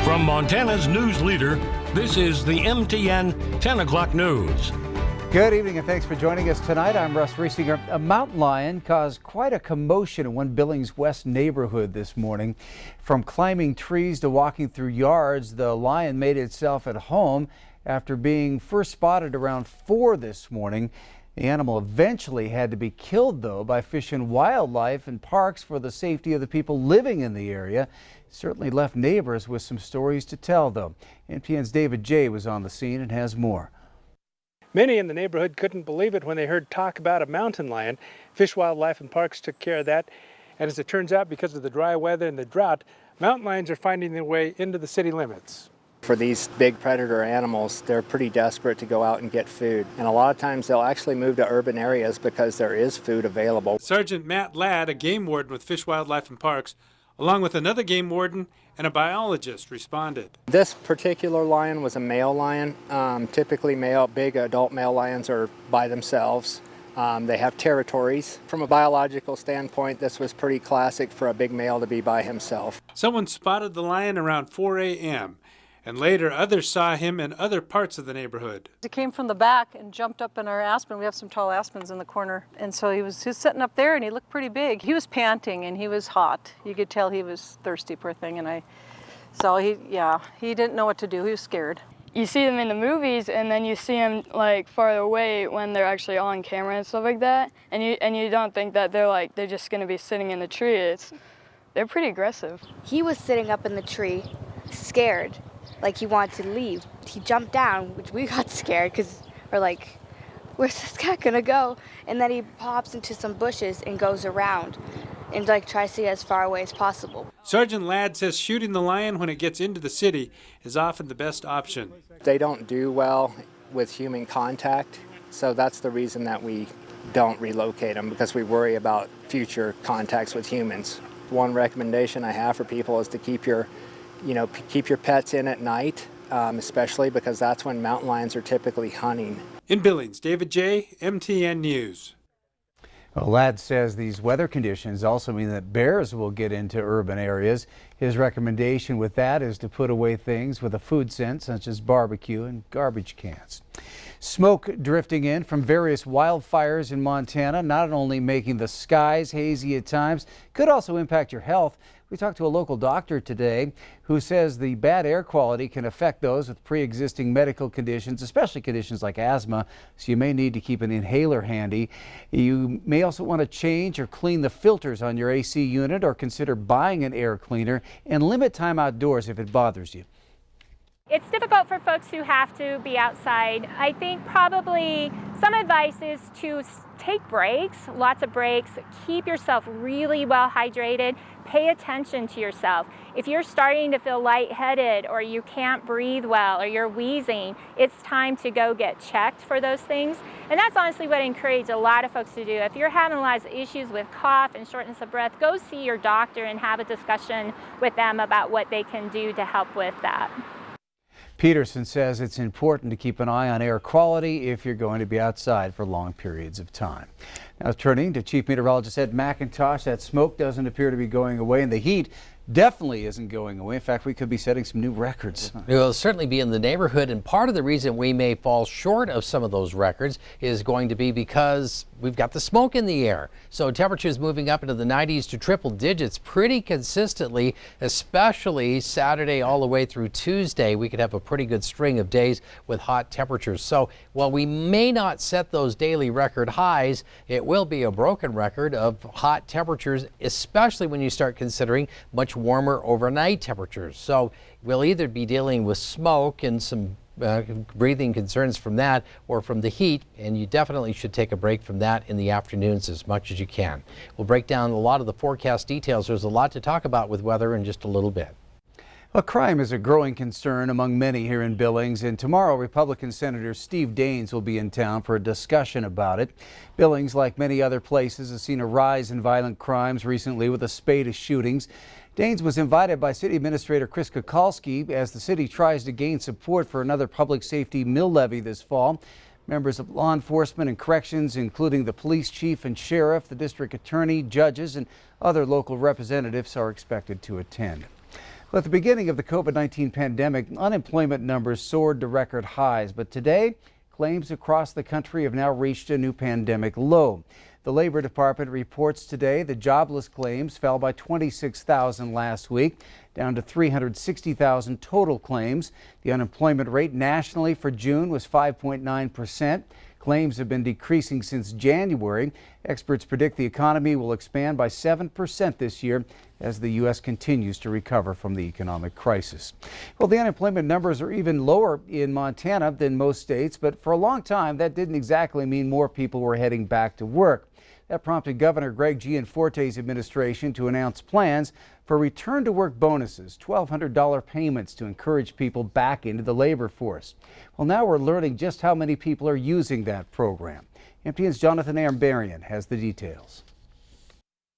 From Montana's news leader, this is the MTN 10 o'clock news. Good evening and thanks for joining us tonight. I'm Russ Riesinger. A mountain lion caused quite a commotion in one Billings West neighborhood this morning. From climbing trees to walking through yards, the lion made itself at home after being first spotted around 4 this morning. The animal eventually had to be killed, though, by Fish and Wildlife and parks for the safety of the people living in the area. It certainly left neighbors with some stories to tell, though. NPN's David Jay was on the scene and has more. Many in the neighborhood couldn't believe it when they heard talk about a mountain lion. Fish, Wildlife, and Parks took care of that. And as it turns out, because of the dry weather and the drought, mountain lions are finding their way into the city limits. For these big predator animals, they're pretty desperate to go out and get food. And a lot of times they'll actually move to urban areas because there is food available. Sergeant Matt Ladd, a game warden with Fish, Wildlife, and Parks, along with another game warden and a biologist, responded. This particular lion was a male lion. Typically big adult male lions are by themselves. They have territories. From a biological standpoint, this was pretty classic for a big male to be by himself. Someone spotted the lion around 4 a.m. and later others saw him in other parts of the neighborhood. He came from the back and jumped up in our aspen. We have some tall aspens in the corner. And so he was sitting up there and he looked pretty big. He was panting and he was hot. You could tell he was thirsty, poor thing. He didn't know what to do. He was scared. You see them in the movies and then you see them like farther away when they're actually on camera and stuff like that. And you don't think that they're just gonna be sitting in the tree. They're pretty aggressive. He was sitting up in the tree, scared. Like he wanted to leave. He jumped down, which we got scared because we're like, where's this cat gonna go? And then he pops into some bushes and goes around and tries to get as far away as possible. Sergeant Ladd says shooting the lion when it gets into the city is often the best option. They don't do well with human contact, so that's the reason that we don't relocate them, because we worry about future contacts with humans. One recommendation I have for people is to keep your pets in at night, especially because that's when mountain lions are typically hunting. In Billings, David Jay, MTN News. Well, Ladd says these weather conditions also mean that bears will get into urban areas. His recommendation with that is to put away things with a food scent, such as barbecue and garbage cans. Smoke drifting in from various wildfires in Montana, not only making the skies hazy at times, could also impact your health. We talked to a local doctor today who says the bad air quality can affect those with pre-existing medical conditions, especially conditions like asthma, so you may need to keep an inhaler handy. You may also want to change or clean the filters on your AC unit or consider buying an air cleaner and limit time outdoors if it bothers you. It's difficult for folks who have to be outside. I think probably some advice is to take breaks, lots of breaks, keep yourself really well hydrated, pay attention to yourself. If you're starting to feel lightheaded or you can't breathe well or you're wheezing, it's time to go get checked for those things. And that's honestly what I encourage a lot of folks to do. If you're having a lot of issues with cough and shortness of breath, go see your doctor and have a discussion with them about what they can do to help with that. Peterson says it's important to keep an eye on air quality if you're going to be outside for long periods of time. Now turning to Chief Meteorologist Ed McIntosh, that smoke doesn't appear to be going away, and the heat definitely isn't going away. In fact, we could be setting some new records. It will certainly be in the neighborhood, and part of the reason we may fall short of some of those records is going to be because we've got the smoke in the air. So temperatures moving up into the 90s to triple digits pretty consistently, especially Saturday all the way through Tuesday. We could have a pretty good string of days with hot temperatures. So while we may not set those daily record highs, it will be a broken record of hot temperatures, especially when you start considering much warmer overnight temperatures. So we'll either be dealing with smoke and some breathing concerns from that or from the heat, and you definitely should take a break from that in the afternoons as much as you can. We'll break down a lot of the forecast details. There's a lot to talk about with weather in just a little bit. Well, crime is a growing concern among many here in Billings, and tomorrow Republican Senator Steve Daines will be in town for a discussion about it. Billings, like many other places, has seen a rise in violent crimes recently with a spate of shootings. Daines was invited by City Administrator Chris Kukalski as the city tries to gain support for another public safety mill levy this fall. Members of law enforcement and corrections, including the police chief and sheriff, the district attorney, judges, and other local representatives are expected to attend. Well, at the beginning of the COVID-19 pandemic, unemployment numbers soared to record highs, but today, claims across the country have now reached a new pandemic low. The Labor Department reports today the jobless claims fell by 26,000 last week, down to 360,000 total claims. The unemployment rate nationally for June was 5.9%. Claims have been decreasing since January. Experts predict the economy will expand by 7% this year as the U.S. continues to recover from the economic crisis. Well, the unemployment numbers are even lower in Montana than most states, but for a long time that didn't exactly mean more people were heading back to work. That prompted Governor Greg Gianforte's administration to announce plans for return-to-work bonuses, $1,200 payments to encourage people back into the labor force. Well, now we're learning just how many people are using that program. MTN's Jonathan Ambarian has the details.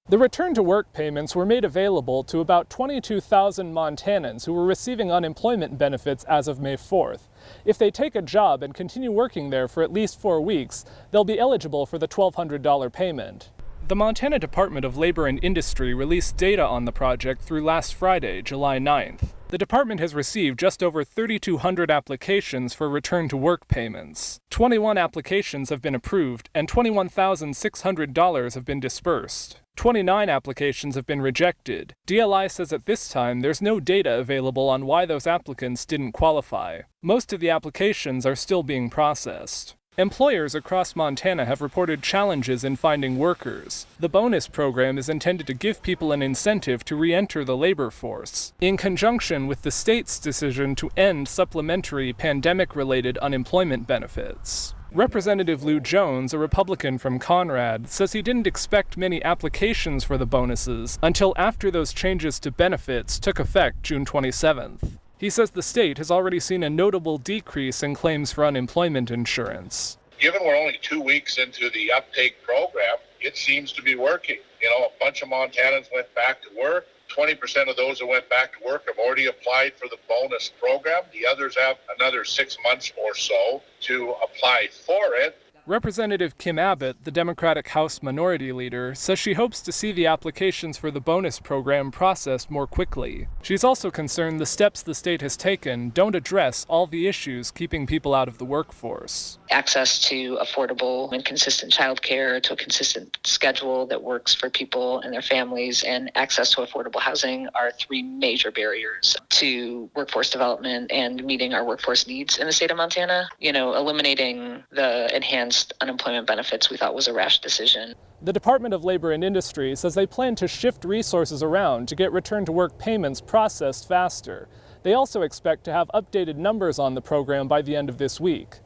The return-to-work payments were made available to about 22,000 Montanans who were receiving unemployment benefits as of May 4th. If they take a job and continue working there for at least 4 weeks, they'll be eligible for the $1,200 payment. The Montana Department of Labor and Industry released data on the project through last Friday, July 9th. The department has received just over 3,200 applications for return-to-work payments. 21 applications have been approved and $21,600 have been dispersed. 29 applications have been rejected. DLI says at this time there's no data available on why those applicants didn't qualify. Most of the applications are still being processed. Employers across Montana have reported challenges in finding workers. The bonus program is intended to give people an incentive to re-enter the labor force, in conjunction with the state's decision to end supplementary pandemic-related unemployment benefits. Representative Lou Jones, a Republican from Conrad, says he didn't expect many applications for the bonuses until after those changes to benefits took effect June 27th. He says the state has already seen a notable decrease in claims for unemployment insurance. Given we're only 2 weeks into the uptake program, it seems to be working. You know, a bunch of Montanans went back to work. 20% of those that went back to work have already applied for the bonus program. The others have another 6 months or so to apply for it. Representative Kim Abbott, the Democratic House Minority Leader, says she hopes to see the applications for the bonus program processed more quickly. She's also concerned the steps the state has taken don't address all the issues keeping people out of the workforce. Access to affordable and consistent childcare, to a consistent schedule that works for people and their families, and access to affordable housing are 3 major barriers to workforce development and meeting our workforce needs in the state of Montana. You know, eliminating the enhanced unemployment benefits we thought was a rash decision. The Department of Labor and Industry says they plan to shift resources around to get return-to-work payments processed faster. They also expect to have updated numbers on the program by the end of this week.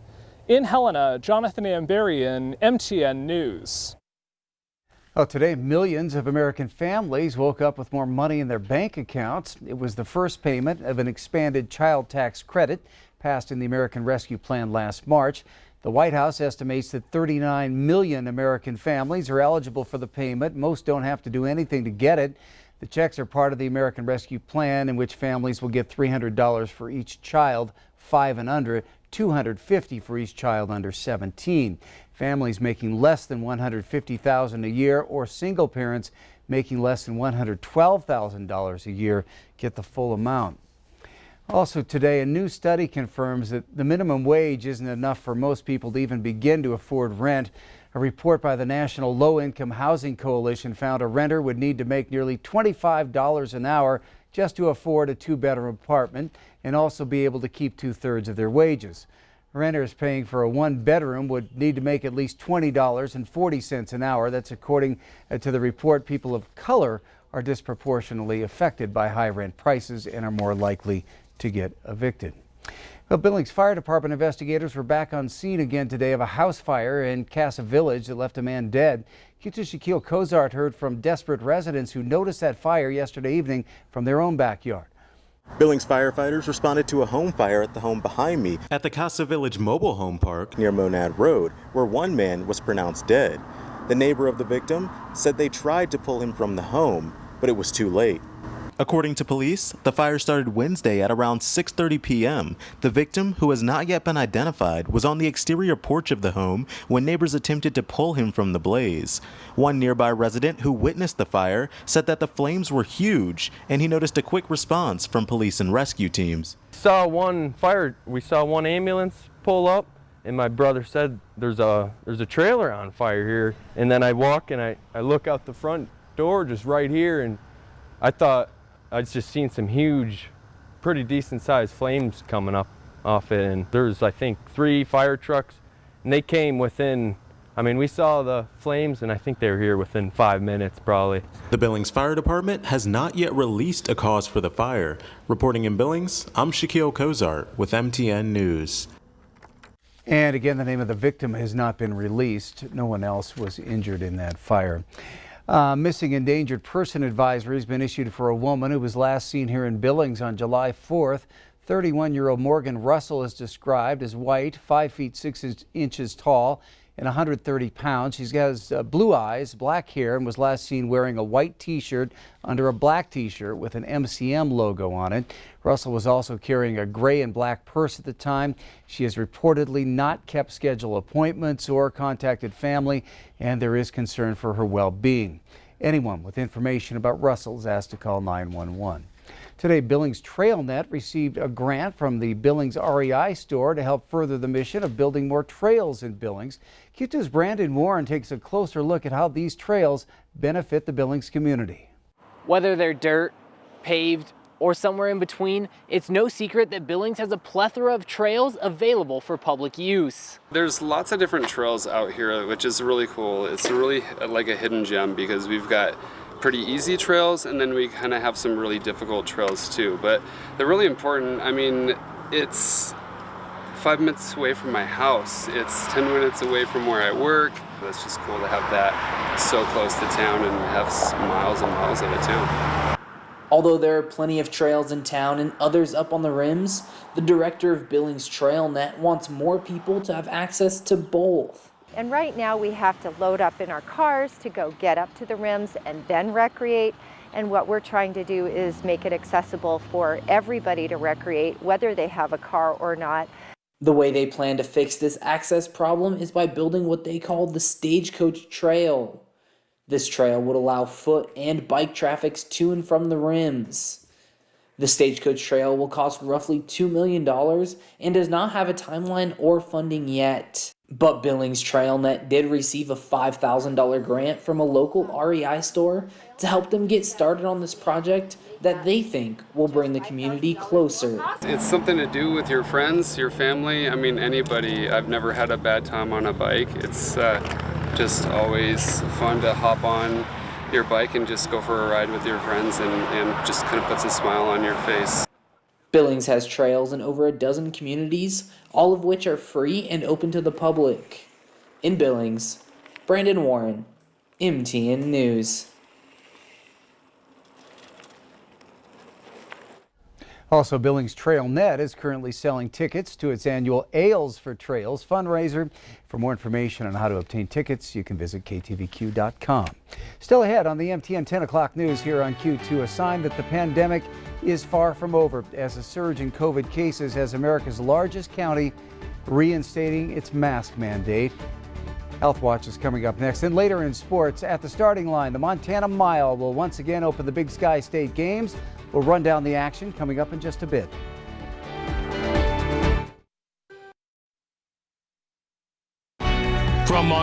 In Helena, Jonathan Ambarian, MTN News. Well, today, millions of American families woke up with more money in their bank accounts. It was the first payment of an expanded child tax credit passed in the American Rescue Plan last March. The White House estimates that 39 million American families are eligible for the payment. Most don't have to do anything to get it. The checks are part of the American Rescue Plan, in which families will get $300 for each child 5 and under, $250 for each child under 17. Families making less than $150,000 a year or single parents making less than $112,000 a year get the full amount. Also today, a new study confirms that the minimum wage isn't enough for most people to even begin to afford rent. A report by the National Low Income Housing Coalition found a renter would need to make nearly $25 an hour just to afford a 2-bedroom apartment and also be able to keep 2/3 of their wages. Renters paying for a 1-bedroom would need to make at least $20.40 an hour. That's according to the report. People of color are disproportionately affected by high rent prices and are more likely to get evicted. Well, Billings Fire Department investigators were back on scene again today of a house fire in Casa Village that left a man dead. Q2's Shaquille Cozart heard from desperate residents who noticed that fire yesterday evening from their own backyard. Billings firefighters responded to a home fire at the home behind me at the Casa Village Mobile Home Park near Monad Road, where one man was pronounced dead. The neighbor of the victim said they tried to pull him from the home, but it was too late. According to police, the fire started Wednesday at around 6:30 p.m. The victim, who has not yet been identified, was on the exterior porch of the home when neighbors attempted to pull him from the blaze. One nearby resident who witnessed the fire said that the flames were huge, and he noticed a quick response from police and rescue teams. We saw one ambulance pull up, and my brother said there's a trailer on fire here. And then I walk and I look out the front door just right here, and I thought I'd just seen some huge, pretty decent sized flames coming up off it. And there's, I think, 3 fire trucks, and they came within, we saw the flames, and I think they were here within 5 minutes probably. The Billings Fire Department has not yet released a cause for the fire. Reporting in Billings, I'm Shaquille Kozart with MTN News. And again, the name of the victim has not been released. No one else was injured in that fire. Missing endangered person advisory has been issued for a woman who was last seen here in Billings on July 4th. 31-year-old Morgan Russell is described as white, 5 feet 6 inches tall, and 130 pounds. She has blue eyes, black hair, and was last seen wearing a white t-shirt under a black t-shirt with an MCM logo on it. Russell was also carrying a gray and black purse at the time. She has reportedly not kept scheduled appointments or contacted family, and there is concern for her well-being. Anyone with information about Russell is asked to call 911. Today, Billings TrailNet received a grant from the Billings REI store to help further the mission of building more trails in Billings. Q2's Brandon Warren takes a closer look at how these trails benefit the Billings community. Whether they're dirt, paved, or somewhere in between, it's no secret that Billings has a plethora of trails available for public use. There's lots of different trails out here, which is really cool. It's really like a hidden gem because we've got pretty easy trails, and then we kind of have some really difficult trails too. But they're really important. It's 5 minutes away from my house. It's 10 minutes away from where I work. It's just cool to have that so close to town and have miles and miles of it too. Although there are plenty of trails in town and others up on the rims, the director of Billings TrailNet wants more people to have access to both. And right now we have to load up in our cars to go get up to the rims and then recreate. And what we're trying to do is make it accessible for everybody to recreate, whether they have a car or not. The way they plan to fix this access problem is by building what they call the Stagecoach Trail. This trail would allow foot and bike traffic to and from the rims. The Stagecoach Trail will cost roughly $2 million and does not have a timeline or funding yet. But Billings TrailNet did receive a $5,000 grant from a local REI store to help them get started on this project that they think will bring the community closer. It's something to do with your friends, your family, anybody. I've never had a bad time on a bike. It's just always fun to hop on your bike and just go for a ride with your friends and just kind of puts a smile on your face. Billings has trails in over a dozen communities, all of which are free and open to the public. In Billings, Brandon Warren, MTN News. Also, Billings TrailNet is currently selling tickets to its annual Ales for Trails fundraiser. For more information on how to obtain tickets, you can visit ktvq.com. Still ahead on the MTN 10 o'clock news here on Q2, a sign that the pandemic is far from over as a surge in COVID cases has America's largest county reinstating its mask mandate. Health Watch is coming up next. And later in sports, at the starting line, the Montana Mile will once again open the Big Sky State Games. We'll run down the action coming up in just a bit.